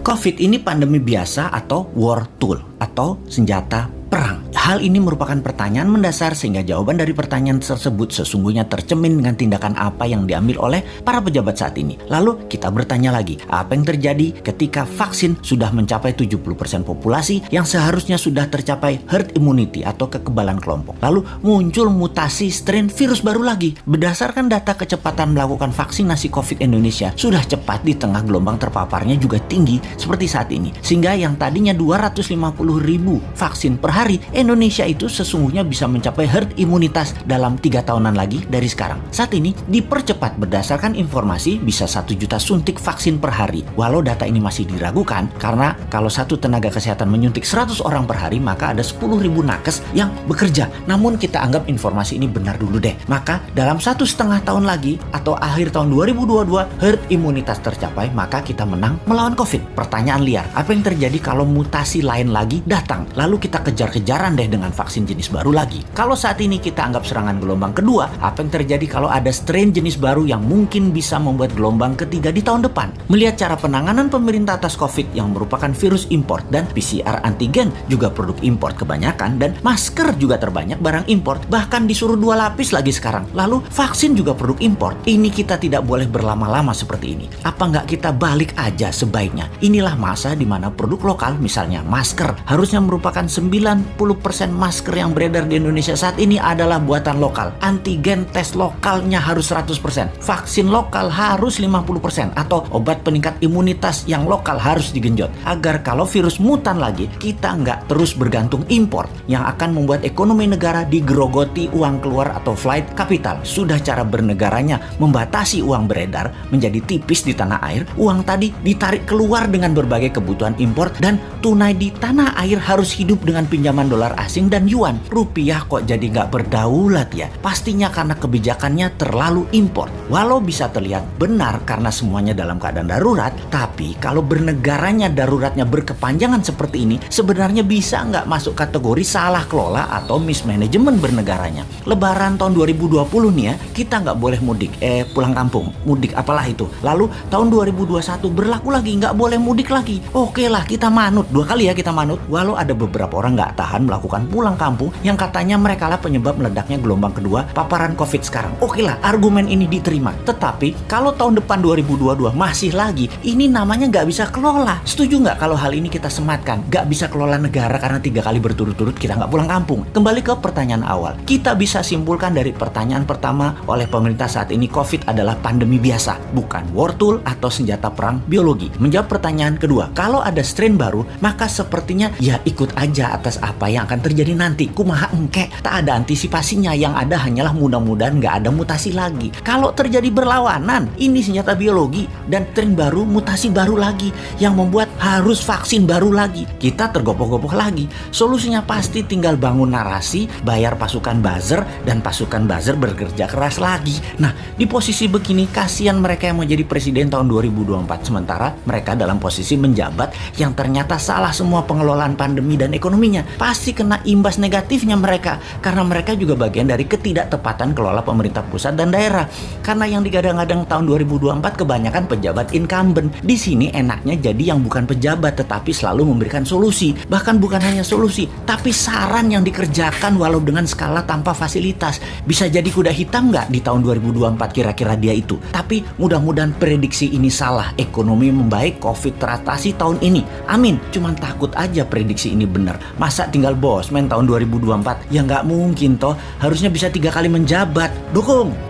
COVID ini pandemi biasa atau war tool atau senjata perang? Hal ini merupakan pertanyaan mendasar sehingga jawaban dari pertanyaan tersebut sesungguhnya tercermin dengan tindakan apa yang diambil oleh para pejabat saat ini. Lalu kita bertanya lagi, apa yang terjadi ketika vaksin sudah mencapai 70% populasi yang seharusnya sudah tercapai herd immunity atau kekebalan kelompok. Lalu muncul mutasi strain virus baru lagi. Berdasarkan data kecepatan melakukan vaksinasi COVID Indonesia sudah cepat di tengah gelombang terpaparnya juga tinggi seperti saat ini. Sehingga yang tadinya 250.000 vaksin per hari, Indonesia itu sesungguhnya bisa mencapai herd imunitas dalam 3 tahunan lagi dari sekarang. Saat ini dipercepat berdasarkan informasi bisa 1 juta suntik vaksin per hari. Walau data ini masih diragukan karena kalau satu tenaga kesehatan menyuntik 100 orang per hari maka ada 10.000 nakes yang bekerja. Namun kita anggap informasi ini benar dulu deh. Maka dalam 1,5 tahun lagi atau akhir tahun 2022 herd imunitas tercapai maka kita menang melawan COVID. Pertanyaan liar, apa yang terjadi kalau mutasi lain lagi datang? Lalu kita kejar-kejaran deh dengan vaksin jenis baru lagi. Kalau saat ini kita anggap serangan gelombang kedua, apa yang terjadi kalau ada strain jenis baru yang mungkin bisa membuat gelombang ketiga di tahun depan? Melihat cara penanganan pemerintah atas COVID yang merupakan virus import dan PCR antigen juga produk import kebanyakan dan masker juga terbanyak barang import, bahkan disuruh 2 lapis lagi sekarang. Lalu vaksin juga produk import. Ini kita tidak boleh berlama-lama seperti ini. Apa nggak kita balik aja sebaiknya? Inilah masa di mana produk lokal, misalnya masker, harusnya merupakan 90% masker yang beredar di Indonesia saat ini adalah buatan lokal. Antigen tes lokalnya harus 100%. Vaksin lokal harus 50%. Atau obat peningkat imunitas yang lokal harus digenjot. Agar kalau virus mutan lagi, kita nggak terus bergantung impor yang akan membuat ekonomi negara digerogoti uang keluar atau flight capital. Sudah cara bernegaranya membatasi uang beredar menjadi tipis di tanah air, uang tadi ditarik keluar dengan berbagai kebutuhan impor dan tunai di tanah air harus hidup dengan pinjaman dolar asing dan yuan. Rupiah kok jadi nggak berdaulat ya? Pastinya karena kebijakannya terlalu impor. Walau bisa terlihat benar karena semuanya dalam keadaan darurat, tapi kalau bernegaranya daruratnya berkepanjangan seperti ini, sebenarnya bisa nggak masuk kategori salah kelola atau mismanagement bernegaranya. Lebaran tahun 2020 nih ya, kita nggak boleh mudik, pulang kampung, mudik apalah itu. Lalu tahun 2021 berlaku lagi, nggak boleh mudik lagi. Oke lah, kita manut, 2 kali ya kita manut. Walau ada beberapa orang nggak tahan melakukan pulang kampung yang katanya mereka lah penyebab meledaknya gelombang kedua paparan COVID sekarang. Oke lah, argumen ini diterima. Tetapi kalau tahun depan 2022 masih lagi, ini namanya nggak bisa kelola. Setuju nggak kalau hal ini kita sematkan? Nggak bisa kelola negara karena 3 kali berturut-turut kita nggak pulang kampung. Kembali ke pertanyaan awal. Kita bisa simpulkan dari pertanyaan pertama oleh pemerintah saat ini, COVID adalah pandemi biasa, bukan war tool atau senjata perang biologi. Menjawab pertanyaan kedua, kalau ada strain baru, maka sepertinya ya ikut aja atas apa yang akan terjadi nanti. Kumaha engke, tak ada antisipasinya, yang ada hanyalah mudah-mudahan nggak ada mutasi lagi. Kalau terjadi berlawanan, ini senjata biologi dan strain baru, mutasi baru lagi yang membuat harus vaksin baru lagi. Kita tergopoh-gopoh lagi. Solusinya pasti tinggal bangun narasi, bayar pasukan buzzer, dan pasukan buzzer bekerja keras lagi. Nah, di posisi begini kasihan mereka yang mau jadi presiden tahun 2024 sementara mereka dalam posisi menjabat yang ternyata salah semua pengelolaan pandemi dan ekonominya. Pasti kena imbas negatifnya mereka karena mereka juga bagian dari ketidaktepatan kelola pemerintah pusat dan daerah. Karena yang digadang-gadang tahun 2024 kebanyakan pejabat incumbent. Di sini enaknya jadi yang bukan pejabat tetapi selalu memberikan solusi. Bahkan bukan hanya solusi, tapi saran yang dikerjakan walau dengan skala tanpa fasilitas. Bisa jadi kuda hitam nggak di tahun 2024 kira-kira dia itu? Tapi mudah-mudahan prediksi ini salah. Ekonomi membaik, COVID teratasi tahun ini. Amin. Cuman takut aja prediksi ini benar. Masa tinggal bosman tahun 2024? Ya nggak mungkin toh. Harusnya bisa 3 kali menjabat. Dukung!